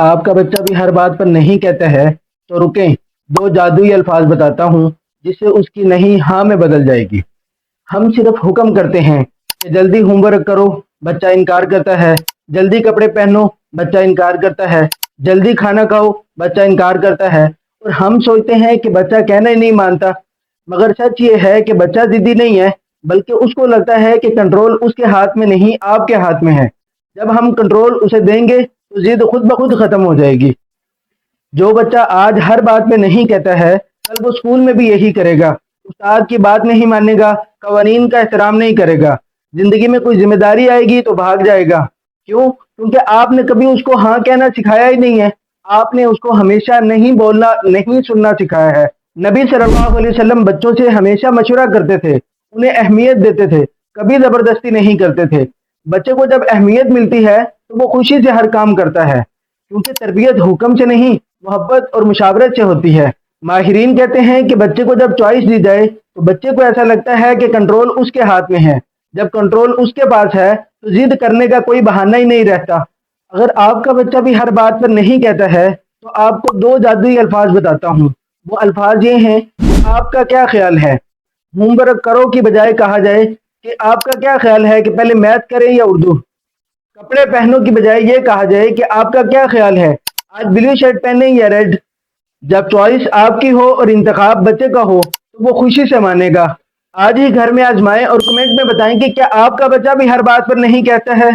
آپ کا بچہ بھی ہر بات پر نہیں کہتا ہے؟ تو رکیں، دو جادوئی الفاظ بتاتا ہوں جس سے اس کی نہیں ہاں میں بدل جائے گی۔ ہم صرف حکم کرتے ہیں کہ جلدی ہوم ورک کرو، بچہ انکار کرتا ہے۔ جلدی کپڑے پہنو، بچہ انکار کرتا ہے۔ جلدی کھانا کھاؤ، بچہ انکار کرتا ہے۔ اور ہم سوچتے ہیں کہ بچہ کہنا ہی نہیں مانتا، مگر سچ یہ ہے کہ بچہ ضدی نہیں ہے، بلکہ اس کو لگتا ہے کہ کنٹرول اس کے ہاتھ میں نہیں، آپ کے ہاتھ میں ہے۔ جب ہم کنٹرول اسے دیں گے تو ضد خود بخود ختم ہو جائے گی۔ جو بچہ آج ہر بات میں نہیں کہتا ہے، کل وہ اسکول میں بھی یہی کرے گا۔ استاد کی بات نہیں مانے گا، قوانین کا احترام نہیں کرے گا، زندگی میں کوئی ذمہ داری آئے گی تو بھاگ جائے گا۔ کیوں؟ کیونکہ آپ نے کبھی اس کو ہاں کہنا سکھایا ہی نہیں ہے۔ آپ نے اس کو ہمیشہ نہیں بولنا، نہیں سننا سکھایا ہے۔ نبی صلی اللہ علیہ وسلم بچوں سے ہمیشہ مشورہ کرتے تھے، انہیں اہمیت دیتے تھے، کبھی زبردستی نہیں کرتے تھے۔ بچے کو جب اہمیت ملتی ہے تو وہ خوشی سے ہر کام کرتا ہے، کیونکہ تربیت حکم سے نہیں، محبت اور مشاورت سے ہوتی ہے۔ ماہرین کہتے ہیں کہ بچے کو جب چوائس دی جائے تو بچے کو ایسا لگتا ہے کہ کنٹرول اس کے ہاتھ میں ہے۔ جب کنٹرول اس کے پاس ہے تو ضد کرنے کا کوئی بہانہ ہی نہیں رہتا۔ اگر آپ کا بچہ بھی ہر بات پر نہیں کہتا ہے تو آپ کو دو جادوئی الفاظ بتاتا ہوں۔ وہ الفاظ یہ ہیں: آپ کا کیا خیال ہے؟ ہوم ورک کرو کی بجائے کہا جائے کہ آپ کا کیا خیال ہے کہ پہلے میتھ کریں یا اردو؟ کپڑے پہنو کی بجائے یہ کہا جائے کہ آپ کا کیا خیال ہے آج بلو شرٹ پہنے یا ریڈ؟ جب چوائس آپ کی ہو اور انتخاب بچے کا ہو تو وہ خوشی سے مانے گا۔ آج ہی گھر میں آزمائیں اور کمنٹ میں بتائیں کہ کیا آپ کا بچہ بھی ہر بات پر نہیں کہتا ہے؟